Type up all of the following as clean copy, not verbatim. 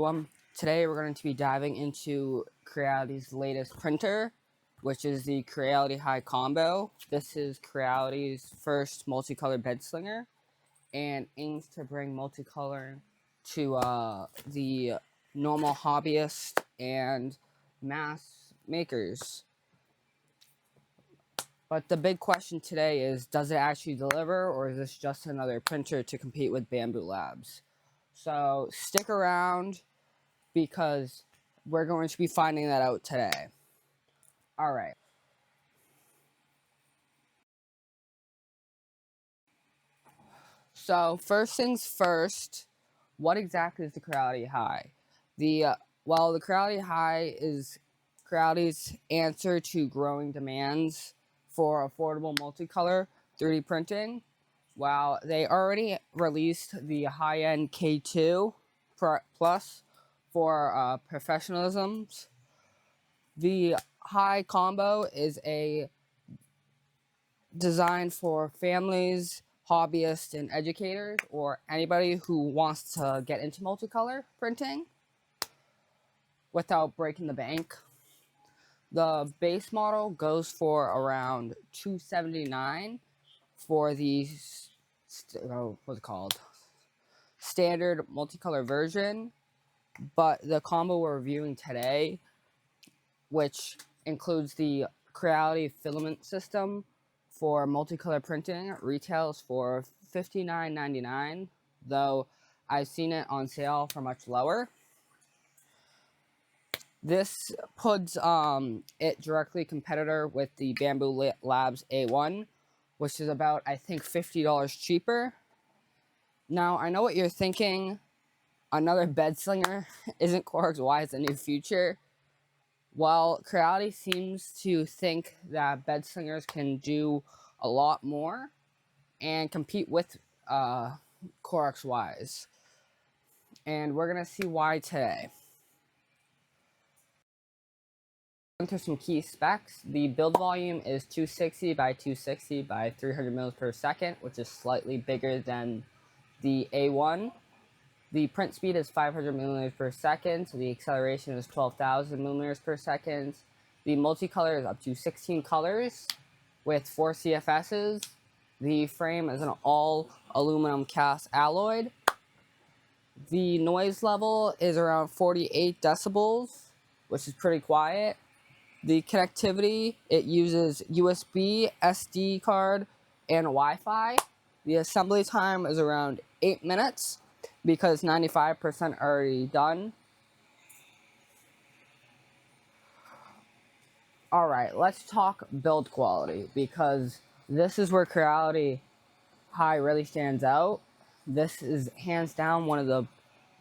So today we're going to be diving into Creality's latest printer, which is the Creality Hi Combo. This is Creality's first multicolor bed slinger and aims to bring multicolor to the normal hobbyist and mass makers. But the big question today is, does it actually deliver, or is this just another printer to compete with Bambu Labs? So stick around, because we're going to be finding that out today. All right. So first things first, what exactly is the Creality Hi? The Creality Hi is Creality's answer to growing demands for affordable multicolor 3D printing. While they already released the high-end K2 Plus for professionalisms, the Hi Combo is a designed for families, hobbyists, and educators, or anybody who wants to get into multicolor printing without breaking the bank. The base model goes for around $279 for the what's it called, standard multicolor version, but the combo we're reviewing today, which includes the Creality Filament system for multicolor printing, retails for $59.99, though I've seen it on sale for much lower. This puts it directly competitor with the Bambu Lab A1, which is about, I think, $50 cheaper. Now, I know what you're thinking. Another bed slinger? Isn't Corex Wise the new future? While Creality seems to think that bed slingers can do a lot more and compete with Corex Wise, and we're gonna see why today. Into some key specs. The build volume is 260 by 260 by 300 mils per second, which is slightly bigger than the A1. The print speed is 500 millimeters per second, so the acceleration is 12,000 millimeters per second. The multicolor is up to 16 colors with 4 CFSs. The frame is an all aluminum cast alloy. The noise level is around 48 decibels, which is pretty quiet. The connectivity, it uses USB, SD card, and Wi-Fi. The assembly time is around 8 minutes because 95% already done. Alright, let's talk build quality, because this is where Creality Hi really stands out. This is hands down one of the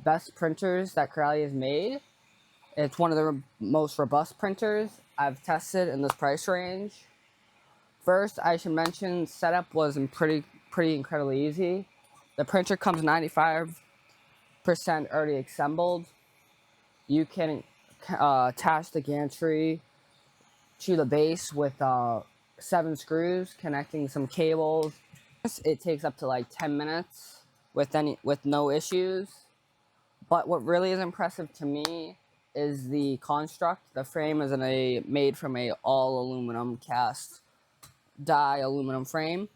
best printers that Creality has made. It's one of the most robust printers I've tested in this price range. First, I should mention setup was pretty incredibly easy. The printer comes 95% already assembled. You can attach the gantry to the base with 7 screws connecting some cables. It takes up to like 10 minutes with no issues. But what really is impressive to me is the construct. The frame is made from a all aluminum cast die aluminum frame.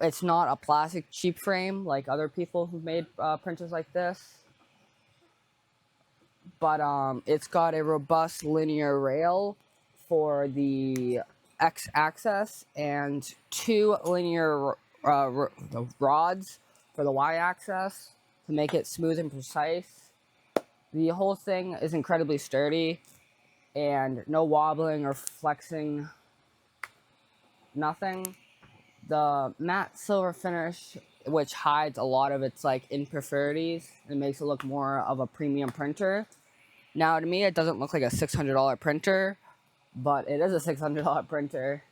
It's not a plastic cheap frame like other people who've made printers like this, but it's got a robust linear rail for the x-axis and 2 linear rods for the y-axis to make it smooth and precise. The whole thing is incredibly sturdy, and no wobbling or flexing, nothing. The matte silver finish, which hides a lot of its like impurities and makes it look more of a premium printer. Now, to me, it doesn't look like a $600 printer, but it is a $600 printer.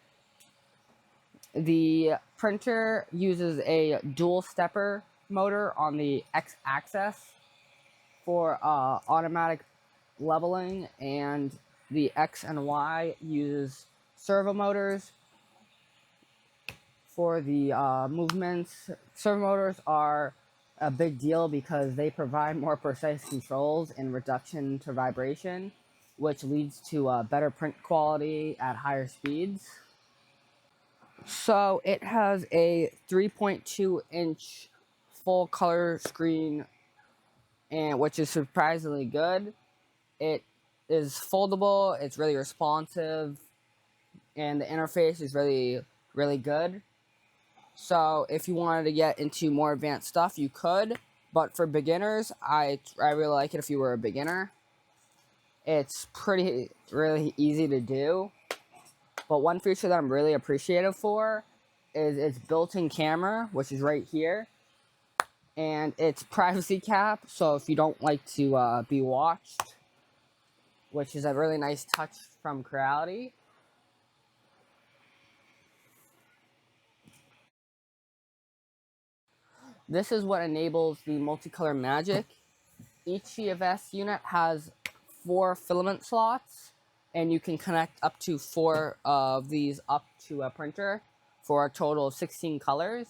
The printer uses a dual stepper motor on the x-axis for automatic leveling, and the X and Y uses servo motors for the movements. Servo motors are a big deal because they provide more precise controls and reduction to vibration, which leads to better print quality at higher speeds. So it has a 3.2-inch full color screen, and which is surprisingly good. It is foldable, it's really responsive, and the interface is really good. So if you wanted to get into more advanced stuff, you could. But for beginners, I really like it if you were a beginner. It's really easy to do. But one feature that I'm really appreciative for is its built-in camera, which is right here. And its privacy cap, so if you don't like to be watched, which is a really nice touch from Creality. This is what enables the multicolor magic. Each CFS unit has 4 filament slots, and you can connect up to 4 of these up to a printer for a total of 16 colors.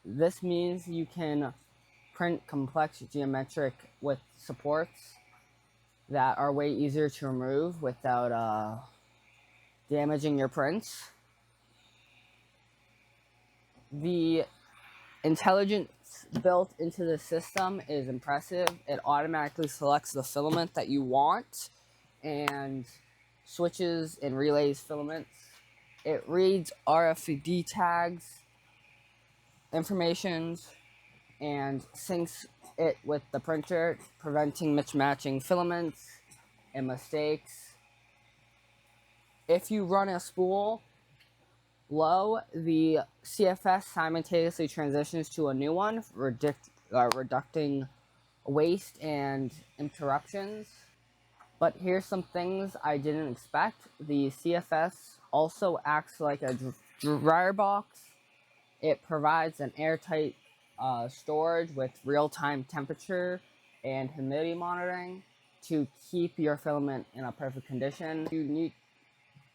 This means you can print complex geometric with supports that are way easier to remove without damaging your prints. The intelligence built into the system is impressive. It automatically selects the filament that you want and switches and relays filaments. It reads RFID tags, informations, and syncs it with the printer, preventing mismatching filaments and mistakes. If you run a spool low, the CFS simultaneously transitions to a new one, reducing waste and interruptions. But here's some things I didn't expect. The CFS also acts like a dryer box. It provides an airtight storage with real-time temperature and humidity monitoring to keep your filament in a perfect condition.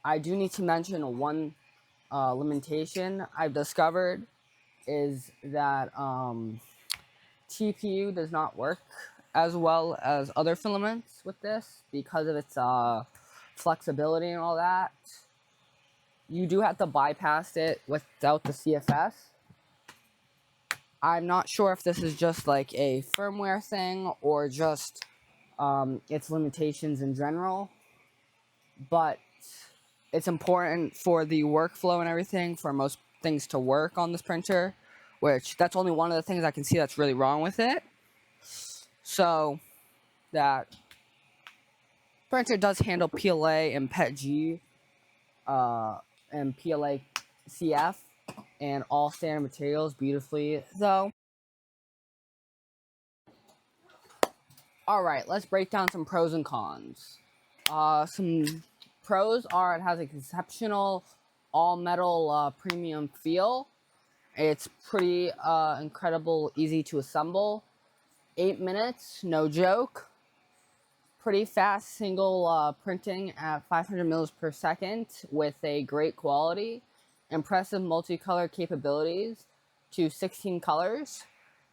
I do need to mention one limitation I've discovered is that TPU does not work as well as other filaments with this because of its flexibility and all that. You do have to bypass it without the CFS. I'm not sure if this is just like a firmware thing or just its limitations in general, but it's important for the workflow and everything for most things to work on this printer, which that's only one of the things I can see that's really wrong with it. So that printer does handle PLA and PETG and PLA CF and all standard materials beautifully though. Alright, let's break down some pros and cons. Some pros are it has an exceptional all-metal premium feel. It's pretty incredible, easy to assemble. 8 minutes, no joke. Pretty fast single printing at 500 mils per second with a great quality. Impressive multicolor capabilities to 16 colors.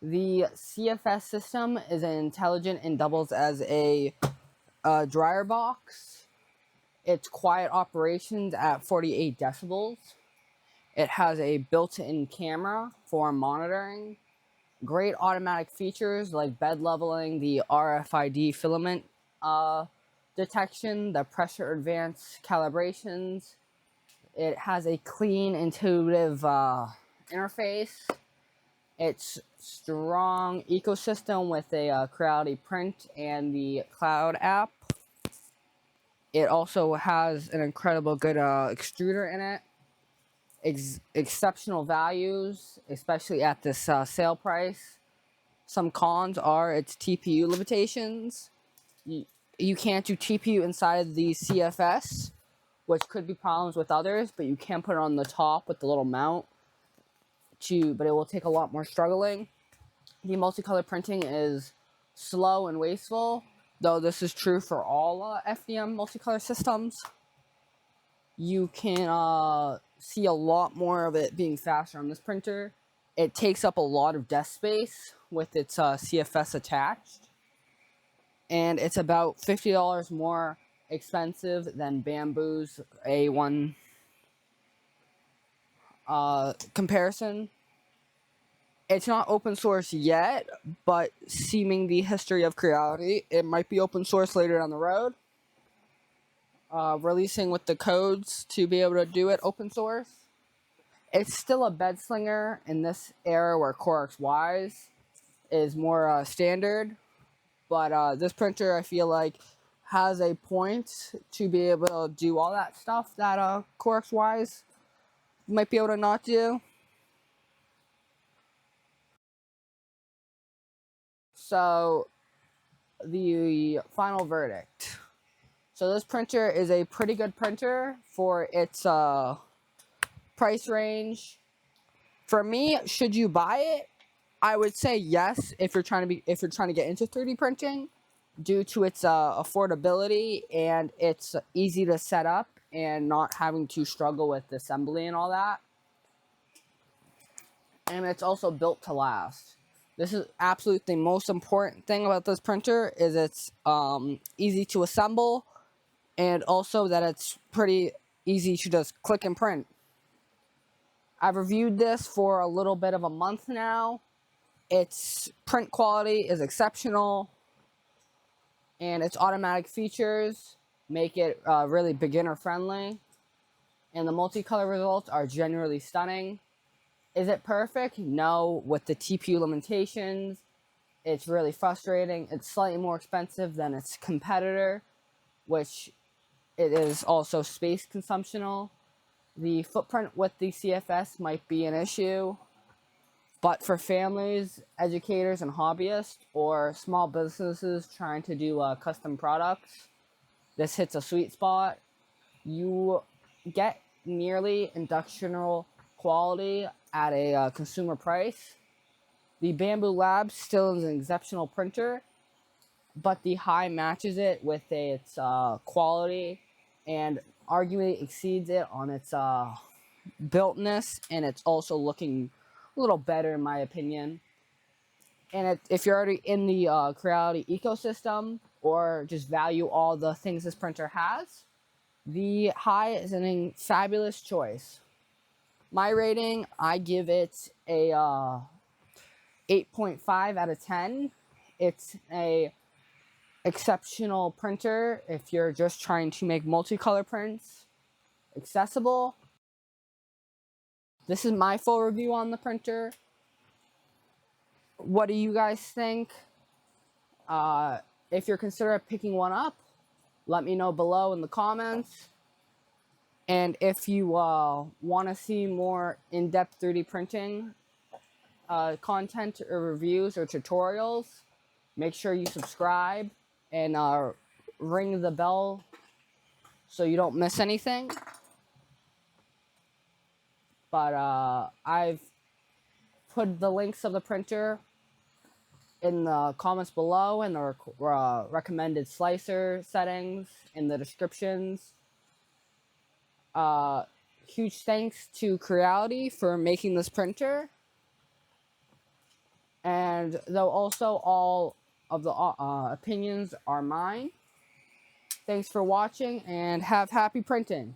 The CFS system is intelligent and doubles as a dryer box. It's quiet operations at 48 decibels. It has a built-in camera for monitoring. Great automatic features like bed leveling, the RFID filament detection, the pressure advance calibrations. It has a clean, intuitive interface. It's strong ecosystem with a Creality print and the cloud app. It also has an incredible good extruder in it. Exceptional values, especially at this sale price. Some cons are its TPU limitations. You can't do TPU inside of the CFS, which could be problems with others, but you can put it on the top with the little mount, but it will take a lot more struggling. The multicolor printing is slow and wasteful, though this is true for all FDM multicolor systems. You can see a lot more of it being faster on this printer. It takes up a lot of desk space with its CFS attached. And it's about $50 more expensive than Bambu's A1 comparison. It's not open source yet, but seeming the history of Creality, it might be open source later down the road. Releasing with the codes to be able to do it open source. It's still a bed-slinger in this era where CoreXYs is more standard, but this printer, I feel like, has a point to be able to do all that stuff that CoreXYs might be able to not do. So, the final verdict. So this printer is a pretty good printer for its price range. For me, should you buy it? I would say yes if you're trying to get into 3D printing, due to its affordability and it's easy to set up and not having to struggle with assembly and all that. And it's also built to last. This is absolutely the most important thing about this printer, is it's easy to assemble, and also that it's pretty easy to just click and print. I've reviewed this for a little bit of a month now. Its print quality is exceptional, and its automatic features make it really beginner friendly, and the multicolor results are genuinely stunning. Is it perfect? No. With the TPU limitations, it's really frustrating. It's slightly more expensive than its competitor, which it is also space consumptional. The footprint with the CFS might be an issue, but for families, educators, and hobbyists, or small businesses trying to do custom products, this hits a sweet spot. You get nearly industrial quality at a consumer price. The Bambu Lab still is an exceptional printer, but the Hi matches it with its quality and arguably exceeds it on its builtness, and it's also looking a little better in my opinion. And if you're already in the Creality ecosystem, or just value all the things this printer has, the Hi is a fabulous choice. My rating, I give it a 8.5 out of 10. It's a exceptional printer if you're just trying to make multicolor prints accessible. This is my full review on the printer. What do you guys think? If you're considering picking one up, let me know below in the comments. And if you want to see more in-depth 3D printing content or reviews or tutorials, make sure you subscribe and ring the bell so you don't miss anything. But I've put the links of the printer in the comments below, and the recommended slicer settings in the descriptions. Huge thanks to Creality for making this printer, and though also all of the opinions are mine. Thanks for watching, and have happy printing.